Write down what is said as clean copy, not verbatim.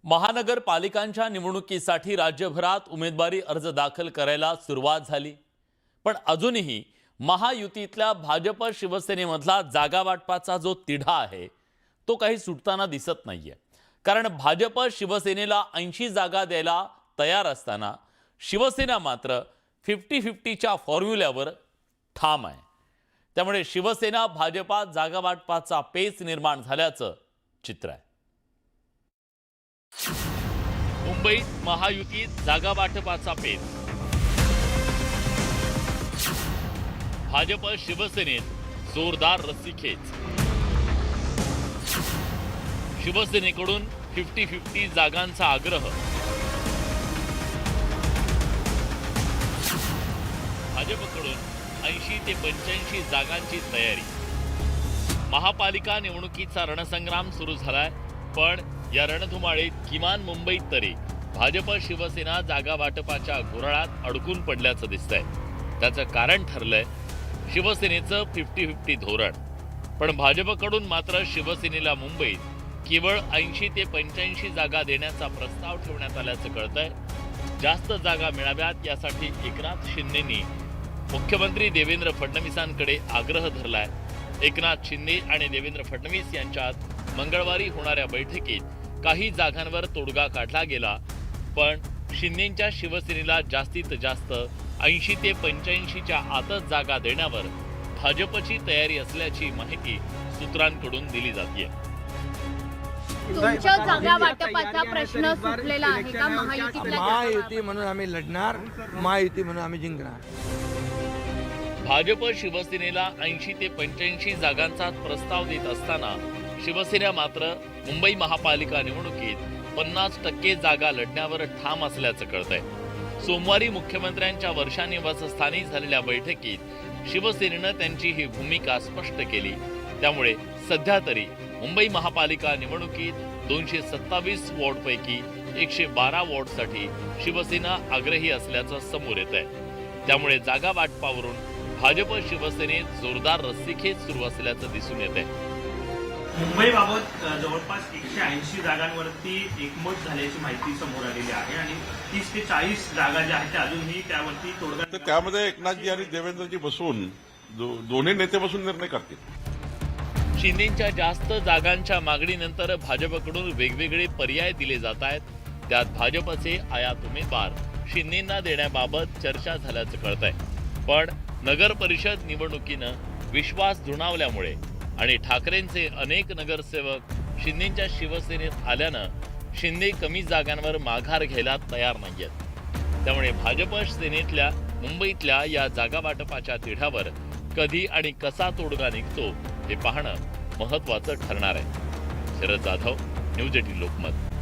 महानगरपालिकांच्या निवडणुकीसाठी राज्यभरात उमेदवारी अर्ज दाखल करायला सुरुवात झाली। पण अजूनही महायुतीतल्या भाजप शिवसेनेमधला जागा वाटपाचा जो तिढा आहे तो काही सुटताना दिसत नाहीये। कारण भाजप शिवसेनेला 80 जागा द्यायला तयार असताना शिवसेना मात्र 50-50च्या फॉर्म्युल्यावर ठाम आहे। त्यामुळे शिवसेना भाजपात जागा वाटपाचा पेच निर्माण झाल्याचं चित्र आहे। मुंबईत महायुतीत जागा वाटपाचा पेच, भाजप शिवसेनेत जोरदार रस्सीखेच। शिवसेनेकडून 50-50 जागांचा आग्रह, भाजपकडून 80 ते 85 जागांची तयारी। महापालिका निवडणुकीचा रणसंग्राम सुरू झालाय, पण या रणधुमाळीत किमान मुंबईत तरी भाजप शिवसेना जागा वाटपाच्या घोराळात अडकून पडल्याचं दिसतंय। त्याचं कारण ठरलंय शिवसेनेचं 50-50 धोरण। पण भाजपकडून मात्र शिवसेनेला मुंबईत केवळ 80 ते 85 जागा देण्याचा प्रस्ताव ठेवण्यात आल्याचं कळतंय। जास्त जागा मिळाव्यात यासाठी एकनाथ शिंदेंनी मुख्यमंत्री देवेंद्र फडणवीसांकडे आग्रह धरलाय। एकनाथ शिंदे आणि देवेंद्र फडणवीस यांच्यात मंगळवारी होणाऱ्या बैठकीत काही जागांवर तोडगा काढला गेला, पण शिंदेंच्या शिवसेनेला जास्तीत जास्त 80 ते 85च्या आतच जागा देण्यावर भाजपची तयारी असल्याची माहिती सूत्रांकडून दिली जाते। तुमच्या जागा वाटपाचा प्रश्न सुटलेला आहे का? महायुती म्हणून आम्ही लढणार, महायुती म्हणून आम्ही जिंकणार। भाजप शिवसेनेला 80 ते 85 जागांचा प्रस्ताव देत असताना शिवसेना मात्र मुंबई महापालिका निवडणुकीत 50% जागा लढण्यावर ठाम असल्याचं कळतंय। सोमवारी मुख्यमंत्र्यांच्या वर्षा निवासस्थानी झालेल्या बैठकीत शिवसेनेनं त्यांची ही भूमिका स्पष्ट केली। त्यामुळे सध्या तरी मुंबई महापालिका निवडणुकीत 227 वॉर्डपैकी 112 वॉर्डसाठी शिवसेना आग्रही असल्याचं समोर येत आहे। त्यामुळे जागा वाटपावरून भाजप शिवसेनेत जोरदार रस्सीखेच सुरू असल्याचं दिसून येत आहे। मुंबईबाबत जवळपास 180 जागांवरती एकमत झाल्याची माहिती समोर आलेली आहे आणि 30 ते 40 जागा ज्या आहेत त्या अजूनही त्यावरती तोडगा। तर त्यामध्ये एकनाथजी आणि देवेंद्रजी बसून दोन्ही नेते बसून निर्णय करतील। शिंदेंच्या जास्त जागांच्या मागणीनंतर भाजपकडून वेगवेगळे पर्याय दिले जात आहेत। त्यात भाजपचे आयात उमेदवार शिंदेंना देण्याबाबत चर्चा झाल्याचं कळतंय। पण नगर परिषद निवडणुकीनं विश्वास दुणावल्यामुळे आणि ठाकरेंचे अनेक नगरसेवक शिंदेंच्या शिवसेनेत आल्यानं शिंदे कमी जागांवर माघार घ्यायला तयार नाहीयेत। त्यामुळे भाजप सेनेतल्या मुंबईतल्या या जागा वाटपाच्या तिढ्यावर कधी आणि कसा तोडगा निघतो हे पाहणं महत्त्वाचं ठरणार आहे। शरद जाधव, न्यूज 18 लोकमत।